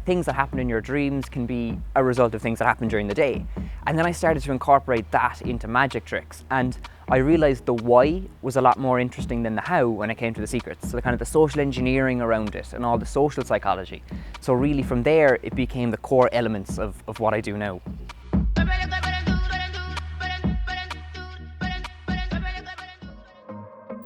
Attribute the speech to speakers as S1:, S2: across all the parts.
S1: Things that happen in your dreams can be a result of things that happen during the day. And then I started to incorporate that into magic tricks, and I realized the why was a lot more interesting than the how when it came to the secrets. So the kind of the social engineering around it and all the social psychology. So really from there it became the core elements of what I do now.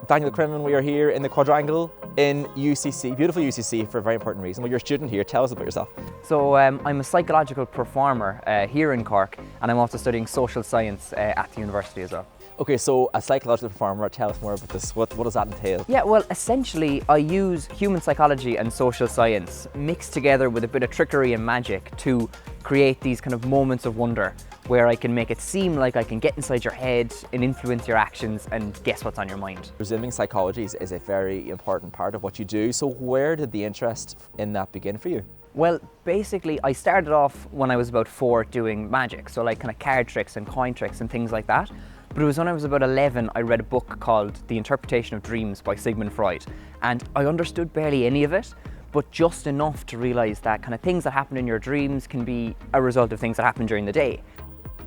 S2: Daniel Cremin, we are here in the Quadrangle in UCC, beautiful UCC for a very important reason. Well, you're a student here, tell us about yourself.
S1: So I'm a psychological performer here in Cork, and I'm also studying social science at the university as well.
S2: Okay, so a psychological performer, tell us more about this. What does that entail?
S1: Yeah, well, essentially I use human psychology and social science mixed together with a bit of trickery and magic to create these kind of moments of wonder where I can make it seem like I can get inside your head and influence your actions and guess what's on your mind.
S2: Presuming psychology is a very important part of what you do, so where did the interest in that begin for you?
S1: Well, basically I started off when I was about 4 doing magic, so like kind of card tricks and coin tricks and things like that. But it was when I was about 11 I read a book called The Interpretation of Dreams by Sigmund Freud, and I understood barely any of it, but just enough to realise that kind of things that happen in your dreams can be a result of things that happen during the day.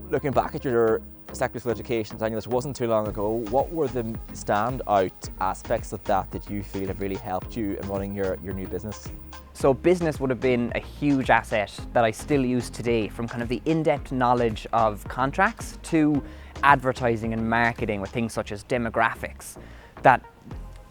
S2: Looking back at your secondary school education, Daniel, it wasn't too long ago, what were the standout aspects of that you feel have really helped you in running your new business?
S1: So business would have been a huge asset that I still use today, from kind of the in-depth knowledge of contracts to advertising and marketing with things such as demographics that,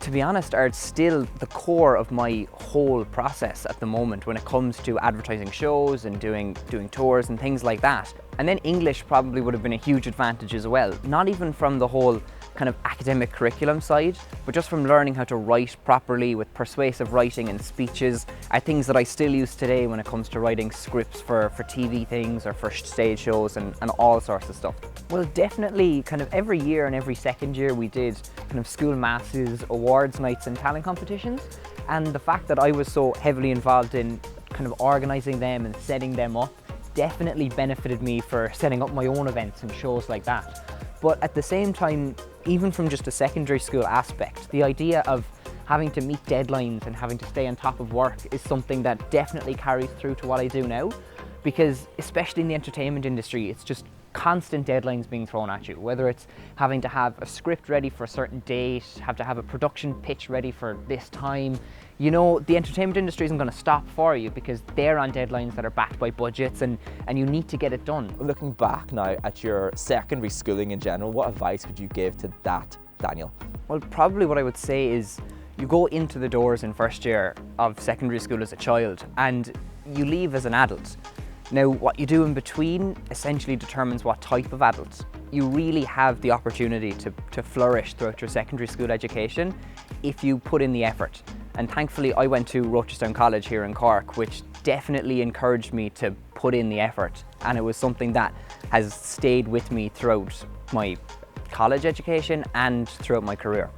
S1: to be honest, are still the core of my whole process at the moment when it comes to advertising shows and doing tours and things like that. And then English probably would have been a huge advantage as well, not even from the whole kind of academic curriculum side, but just from learning how to write properly with persuasive writing and speeches are things that I still use today when it comes to writing scripts for TV things or for stage shows and all sorts of stuff. Well, definitely kind of every year and every second year we did kind of school masses, awards nights and talent competitions, and the fact that I was so heavily involved in kind of organising them and setting them up definitely benefited me for setting up my own events and shows like that. But at the same time, even from just a secondary school aspect, the idea of having to meet deadlines and having to stay on top of work is something that definitely carries through to what I do now, because especially in the entertainment industry, it's just constant deadlines being thrown at you, whether it's having to have a script ready for a certain date, have to have a production pitch ready for this time. You know, the entertainment industry isn't going to stop for you because they're on deadlines that are backed by budgets, and you need to get it done.
S2: Looking back now at your secondary schooling in general, what advice would you give to that Daniel?
S1: Well, probably what I would say is you go into the doors in first year of secondary school as a child and you leave as an adult. Now, what you do in between essentially determines what type of adult. You really have the opportunity to flourish throughout your secondary school education if you put in the effort. And thankfully I went to Rochestown College here in Cork, which definitely encouraged me to put in the effort, and it was something that has stayed with me throughout my college education and throughout my career.